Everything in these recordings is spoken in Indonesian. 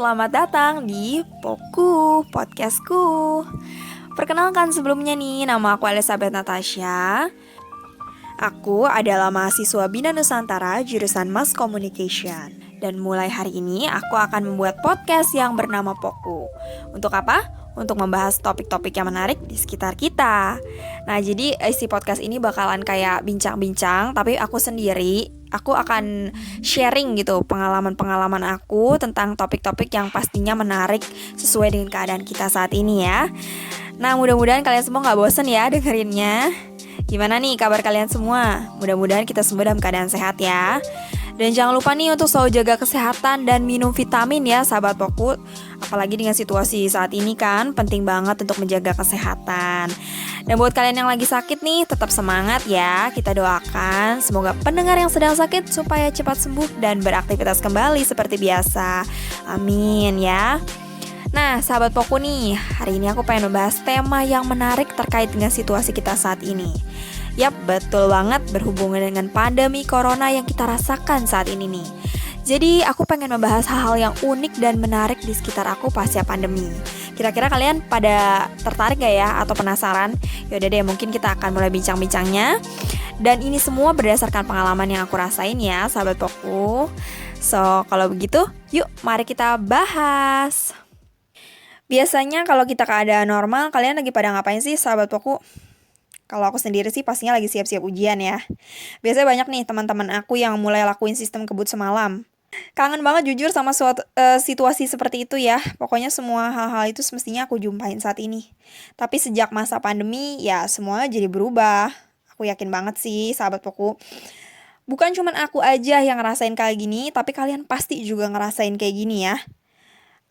selamat datang di Poku, podcastku. Perkenalkan sebelumnya nih, nama aku Elizabeth Natasha. Aku adalah mahasiswa Bina Nusantara jurusan Mass Communication. Dan mulai hari ini aku akan membuat podcast yang bernama Poku. Untuk apa? Untuk membahas topik-topik yang menarik di sekitar kita. Nah, jadi isi podcast ini bakalan kayak bincang-bincang, tapi aku sendiri, aku akan sharing gitu pengalaman-pengalaman aku tentang topik-topik yang pastinya menarik sesuai dengan keadaan kita saat ini ya. Nah, mudah-mudahan kalian semua gak bosen ya dengerinnya. Gimana nih kabar kalian semua? Mudah-mudahan kita semua dalam keadaan sehat ya. Dan jangan lupa nih untuk selalu jaga kesehatan dan minum vitamin ya sahabat Poku. Apalagi dengan situasi saat ini kan penting banget untuk menjaga kesehatan. Dan buat kalian yang lagi sakit nih tetap semangat ya. Kita doakan semoga pendengar yang sedang sakit supaya cepat sembuh dan beraktivitas kembali seperti biasa. Amin ya. Nah sahabat Poku nih, hari ini aku pengen membahas tema yang menarik terkait dengan situasi kita saat ini. Yap, betul banget berhubungan dengan pandemi corona yang kita rasakan saat ini nih. Jadi aku pengen membahas hal-hal yang unik dan menarik di sekitar aku pasca pandemi. Kira-kira kalian pada tertarik gak ya atau penasaran? Yaudah deh, mungkin kita akan mulai bincang-bincangnya. Dan ini semua berdasarkan pengalaman yang aku rasain ya sahabat Poku. So, kalau begitu yuk mari kita bahas. Biasanya kalau kita keadaan normal, kalian lagi pada ngapain sih sahabat Poku? Kalau aku sendiri sih pastinya lagi siap-siap ujian ya. Biasanya banyak nih teman-teman aku yang mulai lakuin sistem kebut semalam. Kangen banget jujur sama situasi seperti itu ya. Pokoknya semua hal-hal itu semestinya aku jumpain saat ini. Tapi sejak masa pandemi ya semua jadi berubah. Aku yakin banget sih sahabat Poku. Bukan cuman aku aja yang ngerasain kayak gini, tapi kalian pasti juga ngerasain kayak gini ya.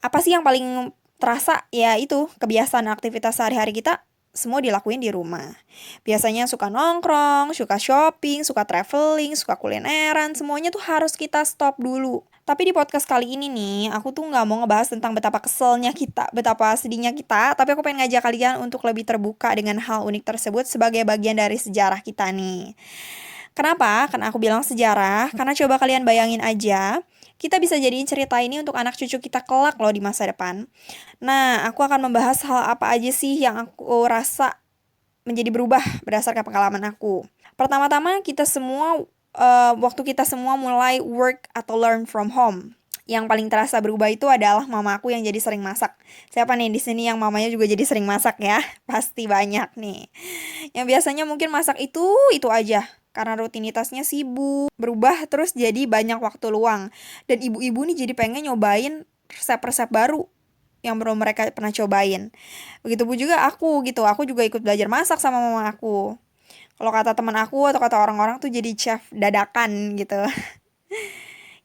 Apa sih yang paling terasa? Ya itu, kebiasaan aktivitas sehari-hari kita semua dilakuin di rumah. Biasanya suka nongkrong, suka shopping, suka traveling, suka kulineran, semuanya tuh harus kita stop dulu. Tapi di podcast kali ini nih, aku tuh gak mau ngebahas tentang betapa keselnya kita, betapa sedihnya kita, tapi aku pengen ngajak kalian untuk lebih terbuka dengan hal unik tersebut sebagai bagian dari sejarah kita nih. Kenapa? Karena aku bilang sejarah, karena coba kalian bayangin aja, kita bisa jadiin cerita ini untuk anak cucu kita kelak loh di masa depan. Nah, aku akan membahas hal apa aja sih yang aku rasa menjadi berubah berdasarkan pengalaman aku. Pertama-tama waktu kita semua mulai work atau learn from home. Yang paling terasa berubah itu adalah mama aku yang jadi sering masak. Siapa nih di sini yang mamanya juga jadi sering masak ya? Pasti banyak nih. Yang biasanya mungkin masak itu aja. Karena rutinitasnya sibuk, berubah terus jadi banyak waktu luang. Dan ibu-ibu nih jadi pengen nyobain resep-resep baru yang belum mereka pernah cobain. Begitupun juga aku gitu, aku juga ikut belajar masak sama mama aku. Kalau kata teman aku atau kata orang-orang tuh jadi chef dadakan gitu.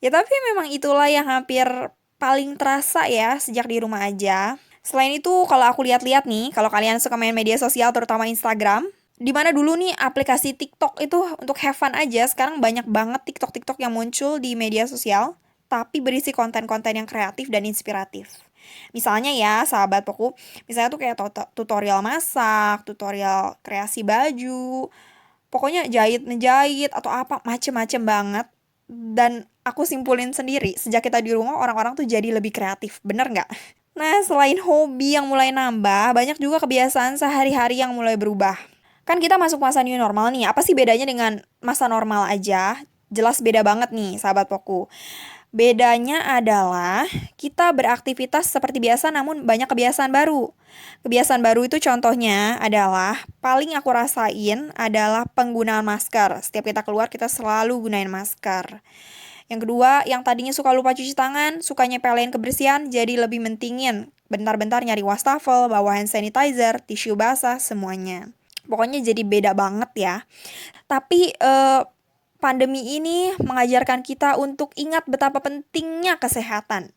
Ya tapi memang itulah yang hampir paling terasa ya sejak di rumah aja. Selain itu kalau aku lihat-lihat nih, kalau kalian suka main media sosial terutama Instagram, di mana dulu nih aplikasi TikTok itu untuk have fun aja, sekarang banyak banget TikTok yang muncul di media sosial, tapi berisi konten-konten yang kreatif dan inspiratif. Misalnya ya, sahabat Poku, misalnya tuh kayak tutorial masak, tutorial kreasi baju, pokoknya ngejahit atau apa, macem-macem banget. Dan aku simpulin sendiri, sejak kita di rumah orang-orang tuh jadi lebih kreatif, bener nggak? Nah, selain hobi yang mulai nambah, banyak juga kebiasaan sehari-hari yang mulai berubah. Kan kita masuk masa new normal nih, apa sih bedanya dengan masa normal aja? Jelas beda banget nih, sahabat Poku. Bedanya adalah kita beraktivitas seperti biasa namun banyak kebiasaan baru. Kebiasaan baru itu contohnya adalah, paling aku rasain adalah penggunaan masker. Setiap kita keluar kita selalu gunain masker. Yang kedua, yang tadinya suka lupa cuci tangan, suka nyepelin kebersihan, jadi lebih mentingin. Bentar-bentar nyari wastafel, bawa hand sanitizer, tisu basah, semuanya. Pokoknya jadi beda banget ya. Tapi pandemi ini mengajarkan kita untuk ingat betapa pentingnya kesehatan.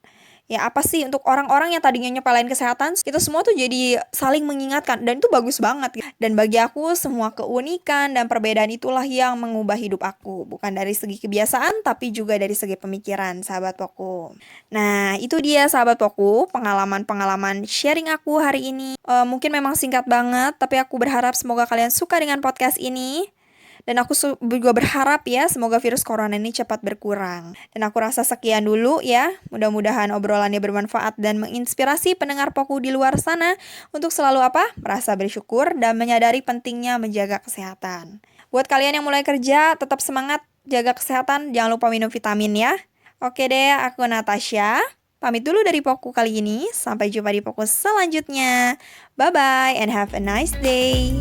Ya apa sih untuk orang-orang yang tadinya nyepelin kesehatan, kita semua tuh jadi saling mengingatkan. Dan itu bagus banget. Dan bagi aku semua keunikan dan perbedaan itulah yang mengubah hidup aku. Bukan dari segi kebiasaan tapi juga dari segi pemikiran sahabat Poku. Nah itu dia sahabat Poku, pengalaman-pengalaman sharing aku hari ini. Mungkin memang singkat banget, tapi aku berharap semoga kalian suka dengan podcast ini. Dan aku juga berharap ya semoga virus corona ini cepat berkurang. Dan aku rasa sekian dulu ya. Mudah-mudahan obrolannya bermanfaat dan menginspirasi pendengar Poku di luar sana untuk selalu merasa bersyukur dan menyadari pentingnya menjaga kesehatan. Buat kalian yang mulai kerja, tetap semangat, jaga kesehatan, jangan lupa minum vitamin ya. Oke deh, aku Natasha. Pamit dulu dari Poku kali ini. Sampai jumpa di Poku selanjutnya. Bye-bye and have a nice day.